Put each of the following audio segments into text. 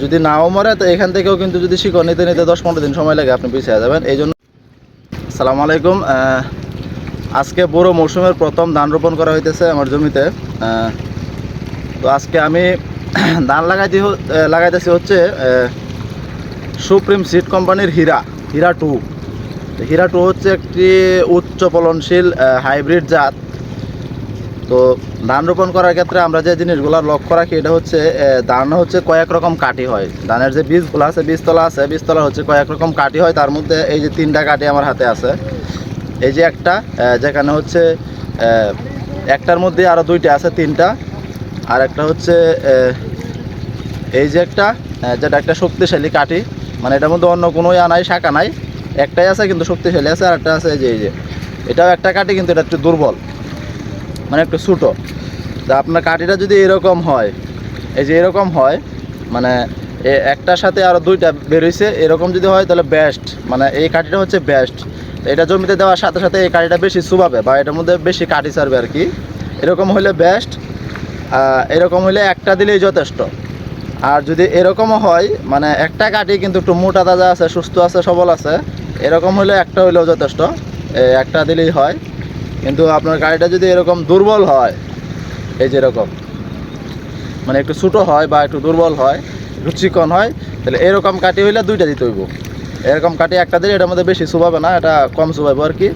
যদি নাও মরে তো এখান থেকেও কিন্তু যদি শিকড় নিতে নিতে 10-15 দিন সময় লাগে, আপনি পিছিয়ে যাবেন। এই জন্য আসসালামু আলাইকুম। আজকে বড় মৌসুমের প্রথম ধান রোপণ করা হইতেছে আমার জমিতে। তো আজকে আমি ধান লাগাইতেছি হচ্ছে সুপ্রিম সিড কোম্পানির হীরা টু। হীরা টু হচ্ছে একটি উচ্চ ফলনশীল হাইব্রিড জাত। তো ধান রোপণ করার ক্ষেত্রে আমরা যে জিনিসগুলো লক্ষ্য রাখি, এটা হচ্ছে ধান হচ্ছে কয়েক রকম কাঠি হয়। ধানের যে বীজগুলো আছে, বীজতলা হচ্ছে কয়েক রকম কাঠি হয়। তার মধ্যে এই যে 3টা কাঠি আমার হাতে আছে। এই যে একটা, যেখানে হচ্ছে একটার মধ্যে আরও 2টা আছে, 3টা। আর একটা হচ্ছে এই যে একটা, যেটা একটা শক্তিশালী কাঠি, মানে এটার মধ্যে অন্য কোনো নাই, শাখা নাই, একটাই আছে কিন্তু শক্তিশালী আছে। আর একটা আছে এই যে এটাও একটা কাঠি, কিন্তু এটা একটু দুর্বল, মানে একটু ছোটো। তা আপনার কাঠিটা যদি এরকম হয়, এই যে এরকম হয়, মানে একটার সাথে আরও 2টা বেরোইছে, এরকম যদি হয় তাহলে বেস্ট, মানে এই কাঠিটা হচ্ছে বেস্ট। এটা জমিতে দেওয়ার সাথে সাথে এই কাঠিটা বেশি চুবাবে বা এটার মধ্যে বেশি কাঠি ছাড়বে আর কি। এরকম হলে বেস্ট। এরকম হলে একটা দিলেই যথেষ্ট। আর যদি এরকমও হয়, মানে একটা কাঠি কিন্তু একটু মোটা তাজা আছে, সুস্থ আছে, সবল আছে, এরকম হলে একটা হইলেও যথেষ্ট, একটা দিলেই হয়। কিন্তু আপনার গাড়িটা যদি এরকম দুর্বল হয়, এই যে এরকম, মানে একটু ছোটো হয় বা একটু দুর্বল হয়, একটু চিকন হয়, তাহলে এরকম কাঠি হইলে 2টা দিতে হইব। এরকম কাঠি একটা দিলে এটার মধ্যে বেশি চুবাবে না, এটা কম চুবাইব আর কি।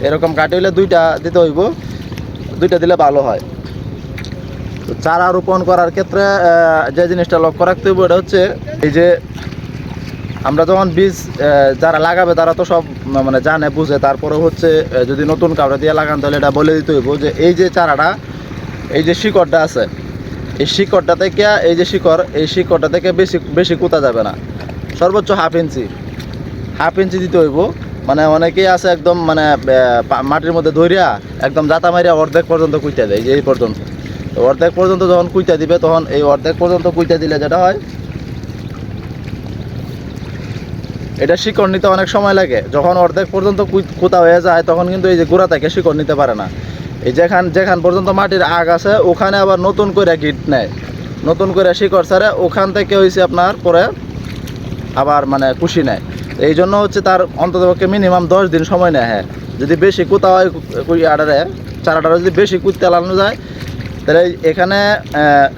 এরকম কাঠি হইলে 2টা দিতে হইব, 2টা দিলে ভালো হয়। তো চারা রোপণ করার ক্ষেত্রে যে জিনিসটা লক্ষ্য রাখতে হইব, এটা হচ্ছে এই যে আমরা যখন বীজ যারা লাগাবে তারা তো সব মানে জানে বুঝে, তারপরে হচ্ছে যদি নতুন কাউরে দিয়ে লাগান তাহলে এটা বলে দিতে হইব যে এই যে চারাটা, এই যে শিকড়টা আছে, এই শিকড়টা থেকে এই যে এই শিকড়টা থেকে বেশি বেশি কুতা যাবে না, সর্বোচ্চ হাফ ইঞ্চি দিতে হইব। মানে অনেকেই আছে একদম মানে মাটির মধ্যে ধরিয়া একদম জাতা মারিয়া অর্ধেক পর্যন্ত কুইটা দেয়, যে এই পর্যন্ত। অর্ধেক পর্যন্ত যখন কুইটা দিবে, তখন এই অর্ধেক পর্যন্ত কুইটা দিলে যেটা হয়, এটা শিকড় নিতে অনেক সময় লাগে। যখন অর্ধেক পর্যন্ত কুতা হয়ে যায়, তখন কিন্তু এই যে গোড়া থেকে শিকড় নিতে পারে না। এই যেখান পর্যন্ত মাটির আগ আছে, ওখানে আবার নতুন করে গিট নেয়, নতুন করে শিকড় ছাড়ে, ওখান থেকে হয়েছে আপনার পরে আবার মানে কুশি নেয়। এই জন্য হচ্ছে তার অন্ততপক্ষে মিনিমাম 10 দিন সময় নেয়। হ্যাঁ, যদি বেশি কুতা হয় চারাটা যদি বেশি কুইতে লাগানো যায়, তাহলে এখানে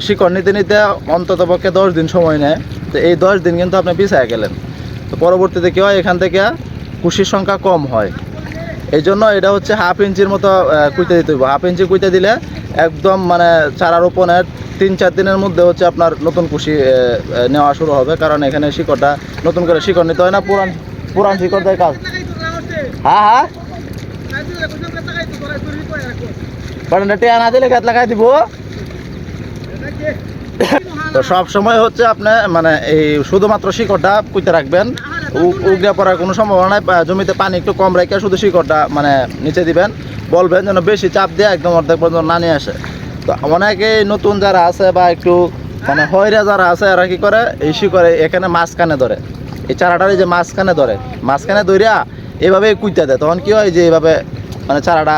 শিকড় নিতে নিতে অন্ততপক্ষে 10 দিন সময় নেয়। তো এই 10 দিন কিন্তু আপনি পিছিয়ে গেলেন। তো পরবর্তীতে কী হয়, এখান থেকে কুশির সংখ্যা কম হয়। এই জন্য এটা হচ্ছে হাফ ইঞ্চির মতো কুইতে দিতে হবে। হাফ ইঞ্চি কুইতে দিলে একদম মানে চারা রোপণের 3-4 দিনের মধ্যে হচ্ছে আপনার নতুন কুশি নেওয়া শুরু হবে। কারণ এখানে শিকড়টা নতুন করে শিকড় নিতে হয় না, পুরান শিকড় দেয় কাজ। হ্যাঁ, টেয়া না দিলে গাছ লাগাই দিব। তো সব সময় হচ্ছে আপনি মানে এই শুধুমাত্র শিকড়টা কুইতে রাখবেন, উগড়ে পড়ার কোনো সম্ভাবনা নাই। জমিতে পানি একটু কম রেখে শুধু শিকড়টা মানে নিচে দিবেন, বলবেন যেন বেশি চাপ দিয়ে একদম অর্ধেক পর্যন্ত না নিয়ে আসে। তো অনেকেই নতুন যারা আছে বা একটু মানে হয়রা যারা আছে, এরা কী করে, এই শিকড়ে এখানে মাঝখানে ধরে, এই চারাটার এই যে মাঝখানে ধরিয়া এইভাবে কুইতে দেয়। তখন কী হয় যে এইভাবে মানে চারাটা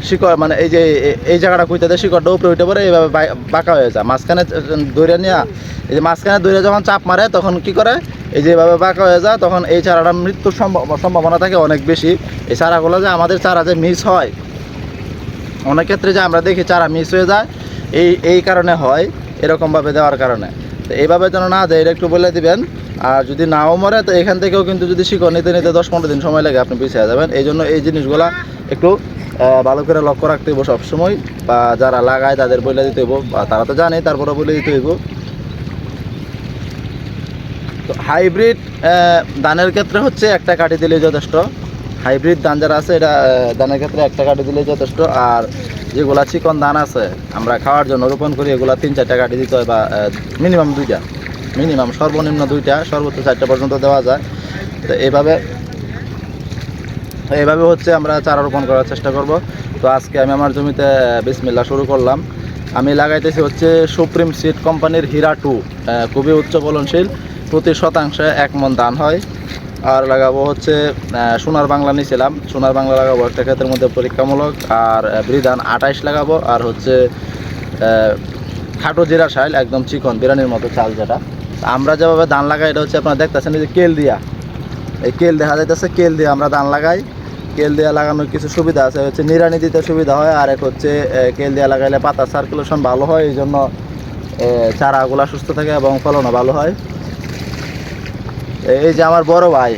শিকড় মানে এই জায়গাটা কুইতে দেয়, শিকড়টা উপরে উঠে পড়ে এইভাবে বাঁকা হয়ে যায়। মাঝখানে ধরে নেওয়া, এই যে মাঝখানে ধরে যখন চাপ মারে, তখন কি করে, এই যে এভাবে বাঁকা হয়ে যায়, তখন এই চারাটা মৃত্যুর সম্ভাবনা থাকে অনেক বেশি। এই চারাগুলো যে আমাদের চারা যে মিস হয়, অনেক ক্ষেত্রে যে আমরা দেখি চারা মিস হয়ে যায়, এই কারণে হয়, এরকমভাবে দেওয়ার কারণে। তো এইভাবে যেন না দেয়, এটা একটু বলে দিবেন। আর যদি নাও মরে, তো এখান থেকেও কিন্তু যদি শিকড় নিতে নিতে 10-15 দিন সময় লাগে, আপনি পিছিয়ে যাবেন। এই জন্য এই জিনিসগুলা একটু ভালো করে লক্ষ্য রাখতে হইব সবসময়, বা যারা লাগায় তাদের বলে দিতে হইব, বা তারা তো জানে তারপরে বলে দিতে হইব। তো হাইব্রিড ধানের ক্ষেত্রে হচ্ছে একটা কাঠি দিলেই যথেষ্ট। হাইব্রিড ধান যারা আছে, এটা ধানের ক্ষেত্রে একটা কাঠি দিলেই যথেষ্ট। আর যেগুলা চিকন ধান আছে আমরা খাওয়ার জন্য রোপণ করি, এগুলা 3-4টা কাঠি দিতে হয়, বা মিনিমাম 2টা, মিনিমাম সর্বনিম্ন 2টা, সর্বোচ্চ 4টা পর্যন্ত দেওয়া যায়। তো এইভাবে হচ্ছে আমরা চারা রোপণ করার চেষ্টা করব। তো আজকে আমি আমার জমিতে বিসমিল্লাহ শুরু করলাম। আমি লাগাইতেছি হচ্ছে সুপ্রিম সিড কোম্পানির হীরা টু, খুবই উচ্চ ফলনশীল, প্রতি শতাংশে 1 মণ ধান হয়। আর লাগাবো হচ্ছে সোনার বাংলা নিয়েছিলাম, সোনার বাংলা লাগাবো একটা ক্ষেতের মধ্যে পরীক্ষামূলক। আর বিধান 28 লাগাবো। আর হচ্ছে খাটো জিরা শাইল, একদম চিকন বিরানির মতো চাল যেটা, আমরা যেভাবে ধান লাগাই এটা হচ্ছে আপনারা দেখতেছেন এই যে কেল দিয়া, এই কেল দেখা যাইতেছে, কেল দিয়ে আমরা ধান লাগাই। কেল দিয়া লাগানোর কিছু সুবিধা আছে, হচ্ছে নিড়ানি দিতে সুবিধা হয়, আর এক হচ্ছে কেল দিয়া লাগাইলে পাতার সার্কুলেশন ভালো হয়, এই জন্য চারাগুলা সুস্থ থাকে এবং ফলনও ভালো হয়। এই যে আমার বড় ভাই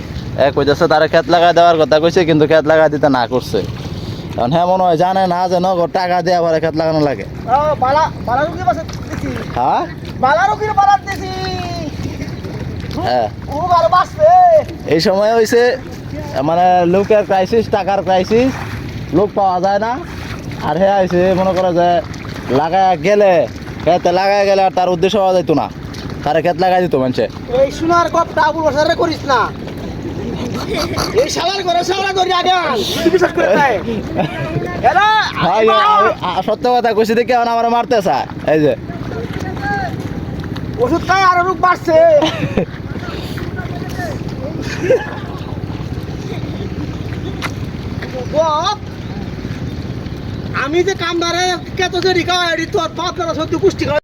কইতেছে তারা ক্ষেত লাগাই দেওয়ার কথা কইছে, কিন্তু ক্ষেত লাগাই দিতে না করছে। কারণ হ্যাঁ মনে হয় জানে না যে নগদ টাকা দিয়ে আবার ক্ষেত লাগানো লাগে। হ্যাঁ হ্যাঁ, এই সময় হয়েছে মানে লোকের ক্রাইসিস, টাকার ক্রাইসিস, লোক পাওয়া যায় না। আর হ্যাঁ আইসে মনে করা যায় লাগায় গেলে, খেতে লাগায় গেলে আর তার উদ্দেশ্য পাওয়া যাইতো না, তারা ক্ষেত লাগাই দিত মানুষে। এই শোনার কথা বলবাসারে করিস না, এই শালার করে শালা করি আগে বিশ্বাস করে তাই এরা সত্য কথা কইছি দেখে এখন আমার মারতে চায়। এই যে ওষুধ খাই আরো রোগ বাড়ছে। আমি যে কামদারে কত যে রিকা তোর বাপ সত্যি পুষ্টি